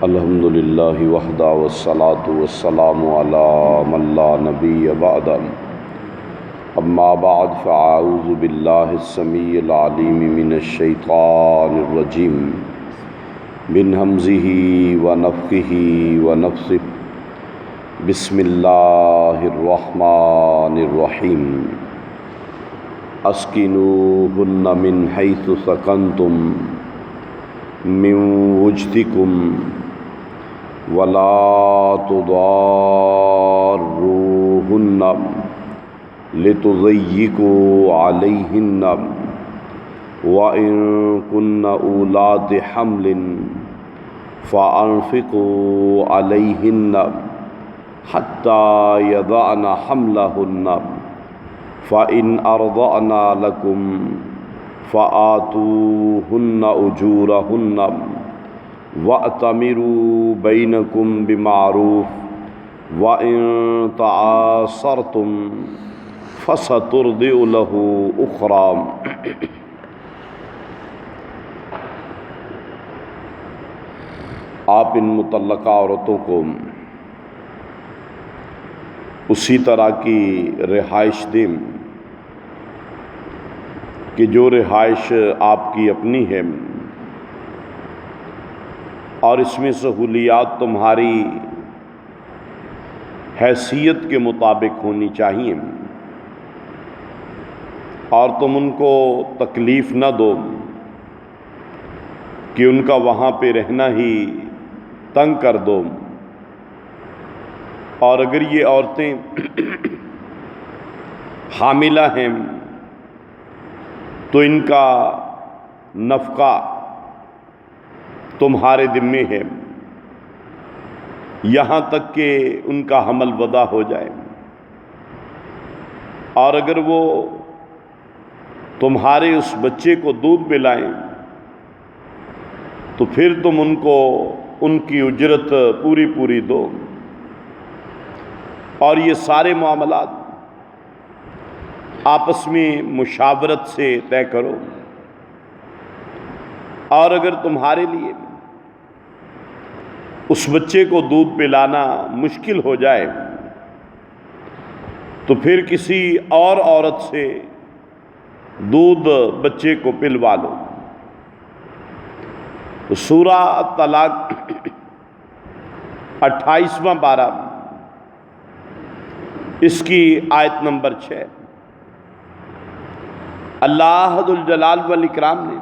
الحمد للہ وحدہ والصلاة والسلام علی من لا نبی بعدہ اما بعد فاعوذ باللہ السمیع العلیم من الشیطان الرجیم من ہمزہ ونفخہ ونفثہ بسم اللہ الرحمن الرحیم اسکنوہن من حیث سکنتم من وجدکم ولا تضاروهن لتضيقوا عليهن وإن كن أولات حمل فأنفقوا عليهن حتى يضعن حملهن فإن أرضعن لكم فآتوهن أجورهن وَأْتَمِرُوا بَيْنَكُمْ بِمَعْرُوفٍ وَإِن تَعَاصَرْتُمْ فَسَتُرْضِعُ لَهُ أُخْرَى۔ آپ ان مطلقہ عورتوں کو اسی طرح کی رہائش دیں کہ جو رہائش آپ کی اپنی ہے، اور اس میں سہولیات تمہاری حیثیت کے مطابق ہونی چاہیے، اور تم ان کو تکلیف نہ دو کہ ان کا وہاں پہ رہنا ہی تنگ کر دو۔ اور اگر یہ عورتیں حاملہ ہیں تو ان کا نفقہ تمہارے ذمے ہے یہاں تک کہ ان کا حمل وضع ہو جائے، اور اگر وہ تمہارے اس بچے کو دودھ پلائیں تو پھر تم ان کو ان کی اجرت پوری دو، اور یہ سارے معاملات آپس میں مشاورت سے طے کرو۔ اور اگر تمہارے لیے اس بچے کو دودھ پلانا مشکل ہو جائے تو پھر کسی اور عورت سے دودھ بچے کو پلوا لو۔ تو سورہ طلاق 28واں پارہ اس کی آیت نمبر 6، اللہ ذو الجلال والاکرام نے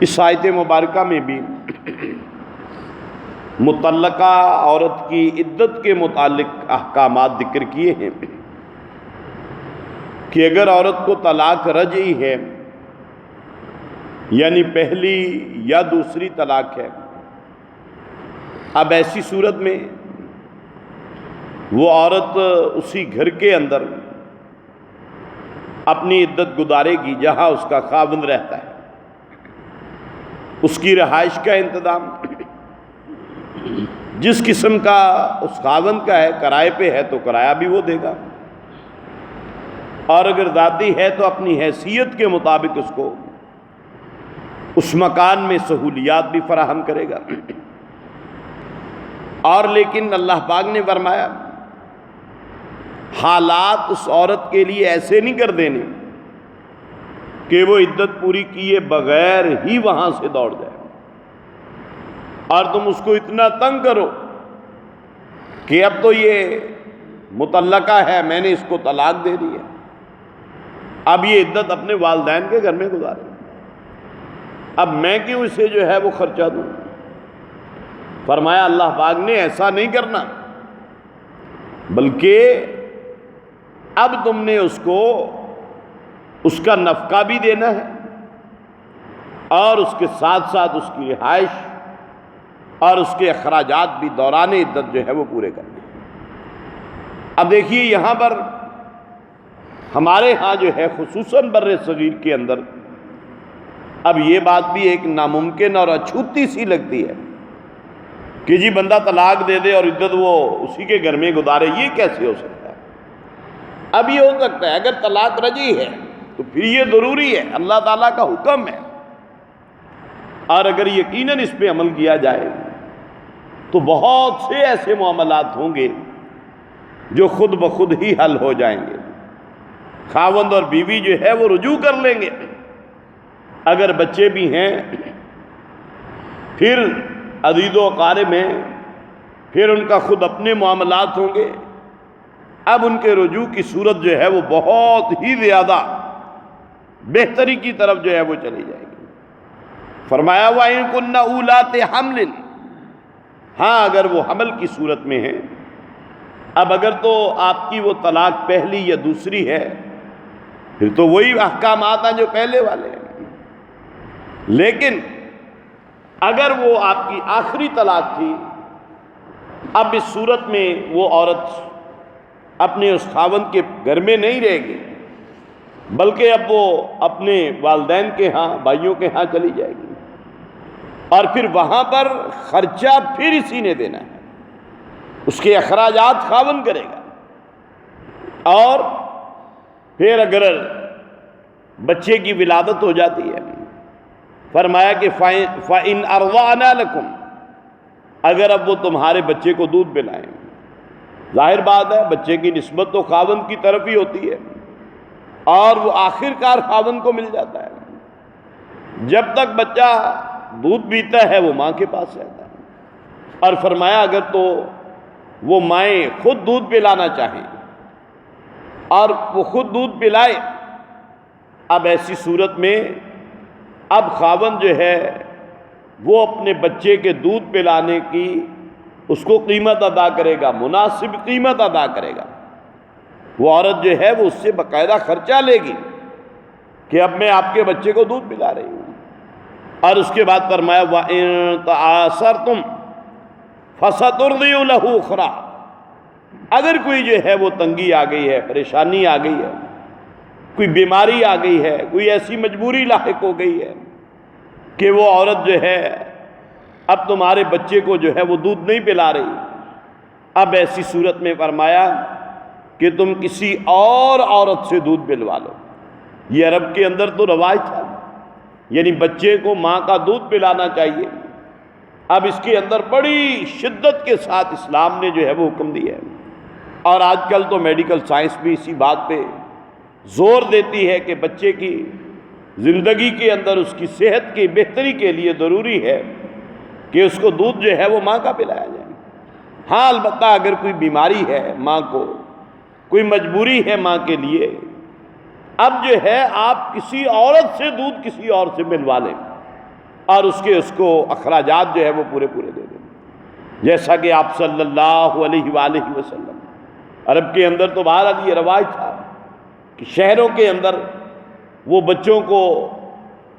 اس آیت مبارکہ میں بھی مطلقہ عورت کی عدت کے متعلق احکامات ذکر کیے ہیں کہ اگر عورت کو طلاق رجعی ہے، یعنی پہلی یا دوسری طلاق ہے، اب ایسی صورت میں وہ عورت اسی گھر کے اندر اپنی عدت گزارے گی جہاں اس کا خاوند رہتا ہے، اس کی رہائش کا انتظام جس قسم کا اس خاوند کا ہے، کرائے پہ ہے تو کرایہ بھی وہ دے گا، اور اگر ذاتی ہے تو اپنی حیثیت کے مطابق اس کو اس مکان میں سہولیات بھی فراہم کرے گا۔ اور لیکن اللہ پاک نے فرمایا حالات اس عورت کے لیے ایسے نہیں کر دینے کہ وہ عدت پوری کیے بغیر ہی وہاں سے دوڑ جائے، اور تم اس کو اتنا تنگ کرو کہ اب تو یہ مطلقہ ہے، میں نے اس کو طلاق دے دی ہے، اب یہ عدت اپنے والدین کے گھر میں گزارے، اب میں کیوں اسے جو ہے وہ خرچہ دوں۔ فرمایا اللہ پاک نے ایسا نہیں کرنا، بلکہ اب تم نے اس کو اس کا نفقہ بھی دینا ہے، اور اس کے ساتھ ساتھ اس کی رہائش اور اس کے اخراجات بھی دوران عدت جو ہے وہ پورے کرنے ہیں۔ اب دیکھیے یہاں پر ہمارے ہاں جو ہے خصوصاً بر صغیر کے اندر اب یہ بات بھی ایک ناممکن اور اچھوتی سی لگتی ہے کہ جی بندہ طلاق دے دے اور عدت وہ اسی کے گھر میں گزارے، یہ کیسے ہو سکتا ہے؟ اب یہ ہو سکتا ہے اگر طلاق رجعی ہے تو پھر یہ ضروری ہے، اللہ تعالیٰ کا حکم ہے، اور اگر یقیناً اس پہ عمل کیا جائے تو بہت سے ایسے معاملات ہوں گے جو خود بخود ہی حل ہو جائیں گے. خاوند اور بیوی جو ہے وہ رجوع کر لیں گے. اگر بچے بھی ہیں پھر عزیز و اقارب ہیں، پھر ان کا خود اپنے معاملات ہوں گے. اب ان کے رجوع کی صورت جو ہے وہ بہت ہی زیادہ بہتری کی طرف جو ہے وہ چلی جائے گی. فرمایا وَإِن كُنَّ أُولَاتِ حَمْلٍ، ہاں اگر وہ حمل کی صورت میں ہیں. اب اگر تو آپ کی وہ طلاق پہلی یا دوسری ہے پھر تو وہی احکامات ہیں جو پہلے والے ہیں. لیکن اگر وہ آپ کی آخری طلاق تھی، اب اس صورت میں وہ عورت اپنے اس خاوند کے گھر میں نہیں رہے گی، بلکہ اب وہ اپنے والدین کے ہاں، بھائیوں کے ہاں چلی جائے گی، اور پھر وہاں پر خرچہ پھر اسی نے دینا ہے. اس کے اخراجات خاوند کرے گا. اور پھر اگر بچے کی ولادت ہو جاتی ہے، فرمایا کہ فَإِنْ أَرْضَعْنَا لَكُمْ، اگر اب وہ تمہارے بچے کو دودھ پلائیں، ظاہر بات ہے بچے کی نسبت تو خاوند کی طرف ہی ہوتی ہے، اور وہ آخر کار خاوند کو مل جاتا ہے. جب تک بچہ دودھ پیتا ہے وہ ماں کے پاس رہتا ہے. اور فرمایا اگر تو وہ مائیں خود دودھ پلانا چاہیں اور وہ خود دودھ پلائے، اب ایسی صورت میں اب خاوند جو ہے وہ اپنے بچے کے دودھ پلانے کی اس کو قیمت ادا کرے گا، مناسب قیمت ادا کرے گا. وہ عورت جو ہے وہ اس سے باقاعدہ خرچہ لے گی کہ اب میں آپ کے بچے کو دودھ پلا رہی ہوں. اور اس کے بعد فرمایا وَإِن تَعَاثَرْتُمْ فَسَتُرْضِعُ لَهُ أُخْرَىٰ، اگر کوئی جو ہے وہ تنگی آ گئی ہے، پریشانی آ گئی ہے، کوئی بیماری آ گئی ہے، کوئی ایسی مجبوری لاحق ہو گئی ہے کہ وہ عورت جو ہے اب تمہارے بچے کو جو ہے وہ دودھ نہیں پلا رہی، اب ایسی صورت میں فرمایا کہ تم کسی اور عورت سے دودھ پلوا لو. یہ عرب کے اندر تو رواج تھا، یعنی بچے کو ماں کا دودھ پلانا چاہیے. اب اس کے اندر بڑی شدت کے ساتھ اسلام نے جو ہے وہ حکم دیا ہے. اور آج کل تو میڈیکل سائنس بھی اسی بات پہ زور دیتی ہے کہ بچے کی زندگی کے اندر اس کی صحت کی بہتری کے لیے ضروری ہے کہ اس کو دودھ جو ہے وہ ماں کا پلایا جائے. ہاں البتہ اگر کوئی بیماری ہے ماں کو، کوئی مجبوری ہے ماں کے لیے، اب جو ہے آپ کسی عورت سے دودھ کسی اور سے ملوا لیں اور اس کو اخراجات جو ہے وہ پورے دے دیں. جیسا کہ آپ صلی اللہ علیہ وآلہ وسلم، عرب کے اندر تو بہرحال یہ رواج تھا کہ شہروں کے اندر وہ بچوں کو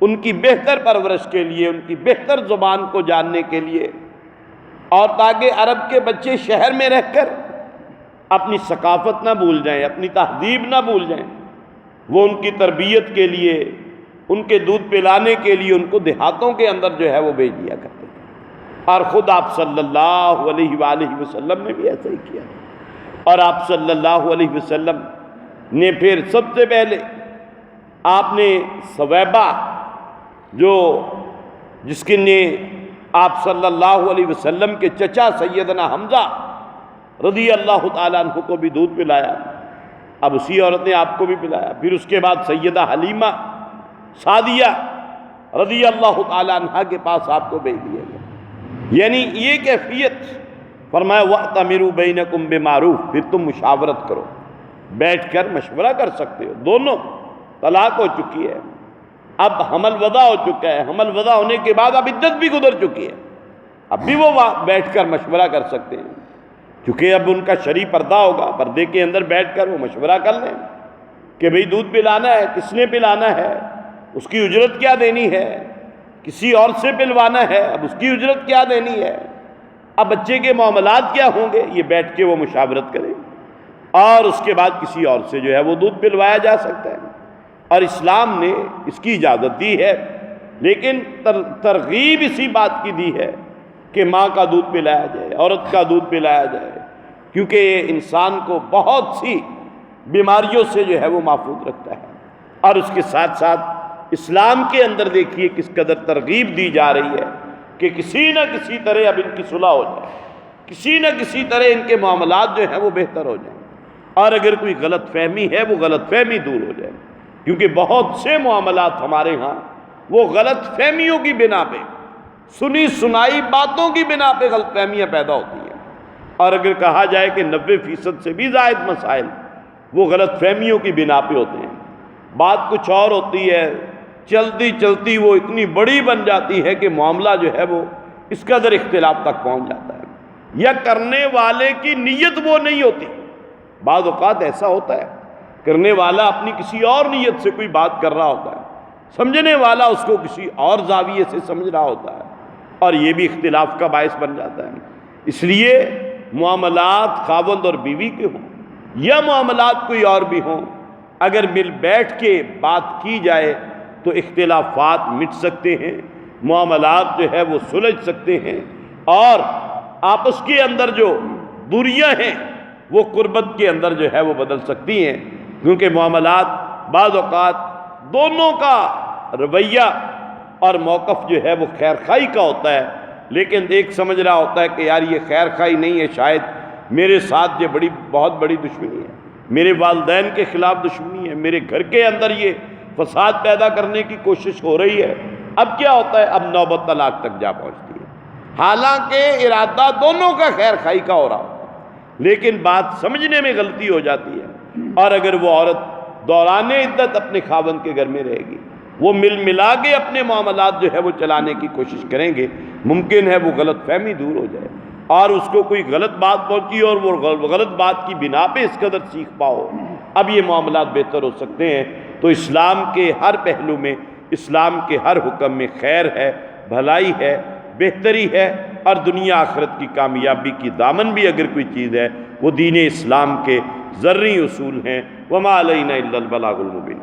ان کی بہتر پرورش کے لیے، ان کی بہتر زبان کو جاننے کے لیے، اور تاکہ عرب کے بچے شہر میں رہ کر اپنی ثقافت نہ بھول جائیں، اپنی تہذیب نہ بھول جائیں، وہ ان کی تربیت کے لیے، ان کے دودھ پلانے کے لیے ان کو دیہاتوں کے اندر جو ہے وہ بھیج دیا کرتے تھے. اور خود آپ صلی اللہ علیہ وآلہ وسلم نے بھی ایسا ہی کیا. اور آپ صلی اللہ علیہ وسلم نے پھر سب سے پہلے آپ نے ثویبہ جس کے نے آپ صلی اللہ علیہ وسلم کے چچا سیدنا حمزہ رضی اللہ تعالیٰ عنہ کو بھی دودھ پلایا. اب اسی عورت نے آپ کو بھی پلایا. پھر اس کے بعد سیدہ حلیمہ سعدیہ رضی اللہ تعالیٰ عنہ کے پاس آپ کو بھیج دیا گیا. یعنی یہ کیفیت فرمایا وَأْتَمِرُوا بَيْنَكُمْ بِمَعْرُوفٍ، پھر تم مشاورت کرو، بیٹھ کر مشورہ کر سکتے ہو. دونوں طلاق ہو چکی ہے، اب حمل وضع ہو چکا ہے، حمل وضع ہونے کے بعد اب عدت بھی گزر چکی ہے، اب بھی وہ بیٹھ کر مشورہ کر سکتے ہیں. چونکہ اب ان کا شرعی پردہ ہوگا، پردے کے اندر بیٹھ کر وہ مشورہ کر لیں کہ بھئی دودھ پلانا ہے، کس نے پلانا ہے، اس کی اجرت کیا دینی ہے، کسی اور سے پلوانا ہے، اب اس کی اجرت کیا دینی ہے، اب بچے کے معاملات کیا ہوں گے، یہ بیٹھ کے وہ مشاورت کریں اور اس کے بعد کسی اور سے جو ہے وہ دودھ پلوایا جا سکتا ہے. اور اسلام نے اس کی اجازت دی ہے، لیکن ترغیب اسی بات کی دی ہے کہ ماں کا دودھ پلایا جائے، عورت کا دودھ پلایا جائے، کیونکہ یہ انسان کو بہت سی بیماریوں سے جو ہے وہ محفوظ رکھتا ہے. اور اس کے ساتھ ساتھ اسلام کے اندر دیکھیے کس قدر ترغیب دی جا رہی ہے کہ کسی نہ کسی طرح اب ان کی صلح ہو جائے، کسی نہ کسی طرح ان کے معاملات جو ہیں وہ بہتر ہو جائیں، اور اگر کوئی غلط فہمی ہے وہ غلط فہمی دور ہو جائے، کیونکہ بہت سے معاملات ہمارے ہاں وہ غلط فہمیوں کی بنا پہ، سنی سنائی باتوں کی بنا پہ غلط فہمیاں پیدا ہوتی ہیں، اور اگر کہا جائے کہ 90% سے بھی زائد مسائل وہ غلط فہمیوں کی بنا پہ ہوتے ہیں، بات کچھ اور ہوتی ہے، چلتی چلتی وہ اتنی بڑی بن جاتی ہے کہ معاملہ جو ہے وہ اس قدر اختلاف تک پہنچ جاتا ہے، یا کرنے والے کی نیت وہ نہیں ہوتی۔ بعض اوقات ایسا ہوتا ہے کرنے والا اپنی کسی اور نیت سے کوئی بات کر رہا ہوتا ہے، سمجھنے والا اس کو کسی اور زاویے سے سمجھ رہا ہوتا ہے، اور یہ بھی اختلاف کا باعث بن جاتا ہے۔ اس لیے معاملات خاوند اور بیوی کے ہوں یا معاملات کوئی اور بھی ہوں، اگر مل بیٹھ کے بات کی جائے تو اختلافات مٹ سکتے ہیں، معاملات جو ہے وہ سلجھ سکتے ہیں، اور آپس کے اندر جو دوریاں ہیں وہ قربت کے اندر جو ہے وہ بدل سکتی ہیں، کیونکہ معاملات بعض اوقات دونوں کا رویہ اور موقف جو ہے وہ خیر خواہی کا ہوتا ہے، لیکن ایک سمجھ رہا ہوتا ہے کہ یار یہ خیر خواہی نہیں ہے، شاید میرے ساتھ یہ بہت بڑی دشمنی ہے، میرے والدین کے خلاف دشمنی ہے، میرے گھر کے اندر یہ فساد پیدا کرنے کی کوشش ہو رہی ہے۔ اب کیا ہوتا ہے؟ اب نوبت طلاق تک جا پہنچتی ہے، حالانکہ ارادہ دونوں کا خیر خواہی کا ہو رہا ہوتا ہے، لیکن بات سمجھنے میں غلطی ہو جاتی ہے، اور اگر وہ عورت دوران عدت اپنے خاوند کے گھر میں رہے گی، وہ مل ملا کے اپنے معاملات جو ہے وہ چلانے کی کوشش کریں گے، ممکن ہے وہ غلط فہمی دور ہو جائے، اور اس کو کوئی غلط بات پہنچی اور وہ غلط بات کی بنا پہ اس قدر سیکھ پاؤ، اب یہ معاملات بہتر ہو سکتے ہیں۔ تو اسلام کے ہر پہلو میں، اسلام کے ہر حکم میں خیر ہے، بھلائی ہے، بہتری ہے، اور دنیا آخرت کی کامیابی کی دامن بھی اگر کوئی چیز ہے وہ دین اسلام کے ذرعی اصول ہیں۔ وما علینا الا البلاغ المبین۔